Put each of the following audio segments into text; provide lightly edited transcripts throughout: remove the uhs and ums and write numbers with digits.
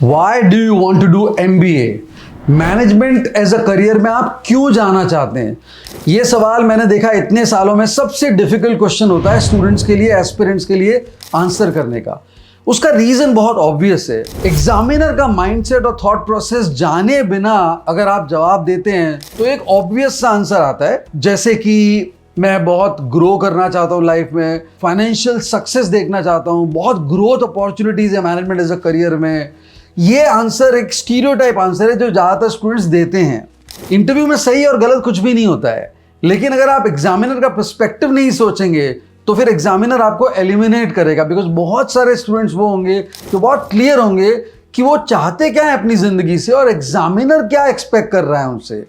Y do you want to do MBA? Management as a career में आप क्यों जाना चाहते हैं? ये सवाल मैंने देखा इतने सालों में सबसे डिफिकल्ट क्वेश्चन होता है स्टूडेंट्स के लिए, एस्पिरेंट्स के लिए आंसर करने का। उसका रीजन बहुत ऑब्वियस है। एग्जामिनर का माइंडसेट और थॉट प्रोसेस जाने बिना अगर आप जवाब देते हैं तो एक ऑब्वियस सा आंसर आता है, जैसे कि मैं बहुत ग्रो करना चाहता हूँ लाइफ में, फाइनेंशियल सक्सेस देखना चाहता हूँ, बहुत ग्रोथ अपॉर्चुनिटीज है मैनेजमेंट एज अ करियर में। ये आंसर एक स्टीरियोटाइप आंसर है जो ज़्यादातर स्टूडेंट्स देते हैं। इंटरव्यू में सही और गलत कुछ भी नहीं होता है, लेकिन अगर आप एग्जामिनर का पर्सपेक्टिव नहीं सोचेंगे तो फिर एग्जामिनर आपको एलिमिनेट करेगा। बिकॉज बहुत सारे स्टूडेंट्स वो होंगे जो बहुत क्लियर होंगे कि वो चाहते क्या है अपनी जिंदगी से और एग्जामिनर क्या एक्सपेक्ट कर रहा है उनसे।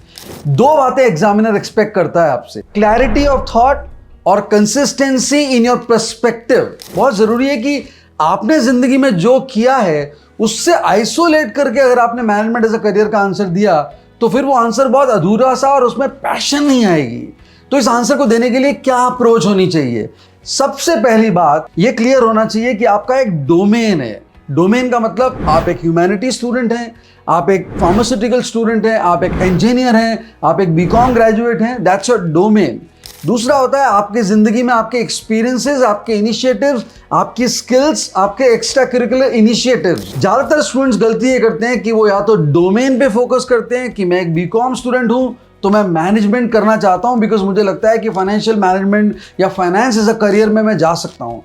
दो बातें एग्जामिनर एक्सपेक्ट करता है आपसे, क्लैरिटी ऑफ थॉट और कंसिस्टेंसी इन योर पर्सपेक्टिव। बहुत जरूरी है कि आपने जिंदगी में जो किया है उससे आइसोलेट करके अगर आपने मैनेजमेंट एज अ करियर का आंसर दिया तो फिर वो आंसर बहुत अधूरा सा और उसमें पैशन नहीं आएगी। तो इस आंसर को देने के लिए क्या अप्रोच होनी चाहिए? सबसे पहली बात ये क्लियर होना चाहिए कि आपका एक डोमेन है। डोमेन का मतलब आप एक ह्यूमैनिटी स्टूडेंट हैं, आप एक फार्मास्यूटिकल स्टूडेंट हैं, आप एक इंजीनियर हैं, आप एक बीकॉम ग्रेजुएट हैं, दैट्स योर डोमेन। दूसरा होता है आपकी जिंदगी में आपके एक्सपीरियंसेस, आपके इनिशिएटिव्स, आपकी स्किल्स, आपके एक्स्ट्रा करिकुलर इनिशिएटिव्स। ज्यादातर स्टूडेंट्स गलती ये करते हैं कि वो या तो डोमेन पे फोकस करते हैं कि मैं एक बीकॉम स्टूडेंट हूं तो मैं मैनेजमेंट करना चाहता हूं बिकॉज मुझे लगता है कि फाइनेंशियल मैनेजमेंट या फाइनेंस एज अ करियर में मैं जा सकता हूं।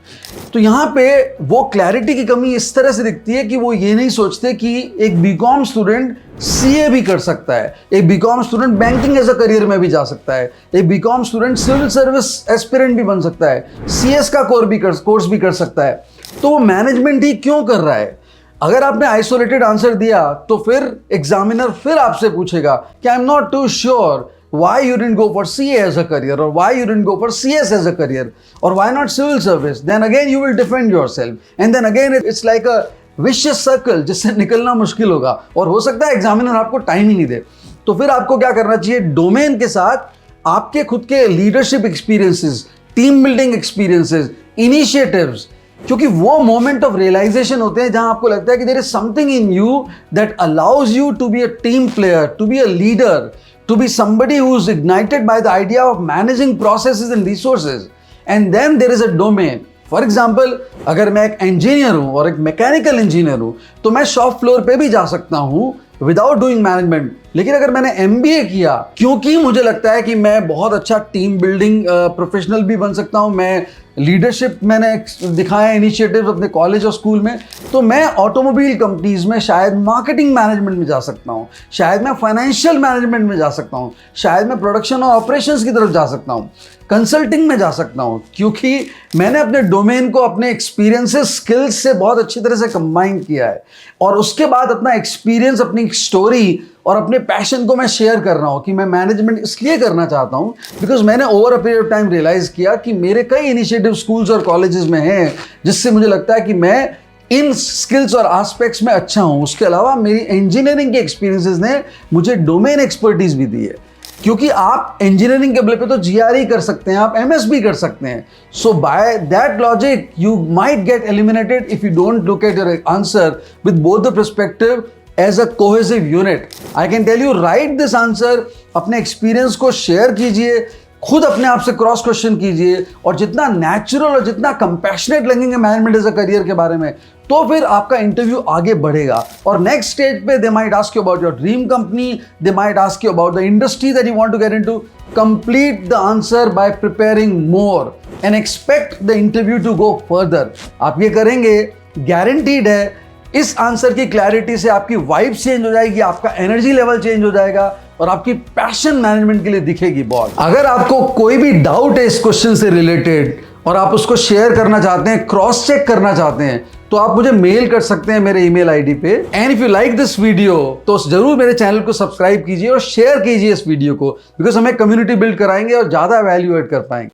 तो यहाँ पे वो क्लैरिटी की कमी इस तरह से दिखती है कि वो ये नहीं सोचते कि एक बीकॉम स्टूडेंट CA भी कर सकता है, एक BCom student banking as a career में भी जा सकता है, एक BCom student civil service aspirant भी बन सकता है, CS का कोर्स भी कर सकता है। तो वो मैनेजमेंट ही क्यों कर रहा है? अगर आपने आइसोलेटेड आंसर दिया तो फिर एग्जामिनर फिर आपसे पूछेगा कि I am not too sure why you didn't go for CA as a career, or why you didn't go for CS as a career, or why not civil service. Then again you will defend yourself, and then again it's like a vicious circle जिससे निकलना मुश्किल होगा और हो सकता है examiner आपको time ही नहीं दे। तो फिर आपको क्या करना चाहिए? डोमेन के साथ आपके खुद के leadership experiences, team building experiences, initiatives, क्योंकि वो मोमेंट ऑफ रियलाइजेशन होते हैं जहां आपको लगता है कि there is something in you that allows you to be a team player, to be a leader, to be somebody who is ignited by the idea of managing processes and resources. And then there is a domain. For example, अगर मैं एक engineer हूं और एक mechanical engineer हूं तो मैं shop floor पे भी जा सकता हूं विदाउट डूइंग मैनेजमेंट। लेकिन अगर मैंने MBA किया क्योंकि मुझे लगता है कि मैं बहुत अच्छा टीम बिल्डिंग प्रोफेशनल भी बन सकता हूं, मैं लीडरशिप मैंने दिखाया इनिशिएटिव्स अपने कॉलेज और स्कूल में, तो मैं ऑटोमोबाइल कंपनीज में शायद मार्केटिंग मैनेजमेंट में जा सकता हूं, शायद मैं फाइनेंशियल मैनेजमेंट में जा सकता हूं, शायद मैं प्रोडक्शन और ऑपरेशंस की तरफ जा सकता हूं, कंसल्टिंग में जा सकता हूं, क्योंकि मैंने अपने डोमेन को अपने एक्सपीरियंसेस, स्किल्स से बहुत अच्छी तरह से कंबाइन किया है और उसके बाद अपना एक्सपीरियंस, अपनी स्टोरी और अपने पैशन को मैं शेयर कर रहा हूं कि मैं मैनेजमेंट इसलिए करना चाहता हूं बिकॉज मैंने over a period of time realise किया कि मेरे कई इनिशिएटिव स्कूल्स और कॉलेजेस में हैं जिससे मुझे लगता है कि मैं इन स्किल्स और एस्पेक्ट्स में अच्छा हूं। उसके अलावा मेरी इंजीनियरिंग के एक्सपीरियंसेस ने मुझे डोमेन एक्सपर्टीज भी दी है, क्योंकि आप इंजीनियरिंग के बल पे तो GRE कर सकते हैं, आप MS भी कर सकते हैं। So by that logic you might get eliminated if you don't look at your answer with both the perspective as a cohesive unit. I can tell you, right this answer, अपने experience को share कीजिए, खुद अपने आप से cross question कीजिए और जितना नेचुरल और जितना कंपैशनेट लगेंगे मैनेजमेंट एज अ करियर के बारे में तो फिर आपका इंटरव्यू आगे बढ़ेगा और नेक्स्ट स्टेज पे they might ask you about your dream company, they might ask you about the industry that you want to get into. Complete the answer by preparing more and expect the interview to go further. आप ये करेंगे, guaranteed है इस answer की clarity से आपकी vibe change हो जाएगी, आपका एनर्जी लेवल चेंज हो जाएगा और आपकी पैशन मैनेजमेंट के लिए दिखेगी बहुत। अगर आपको कोई भी डाउट है इस क्वेश्चन से रिलेटेड और आप उसको शेयर करना चाहते हैं, क्रॉस चेक करना चाहते हैं, तो आप मुझे मेल कर सकते हैं मेरे ईमेल आईडी पे। And if you like this video तो जरूर मेरे चैनल को सब्सक्राइब कीजिए और शेयर कीजिए इस वीडियो को, बिकॉज हमें कम्युनिटी बिल्ड कराएंगे और ज्यादा वैल्यू ऐड कर पाएंगे।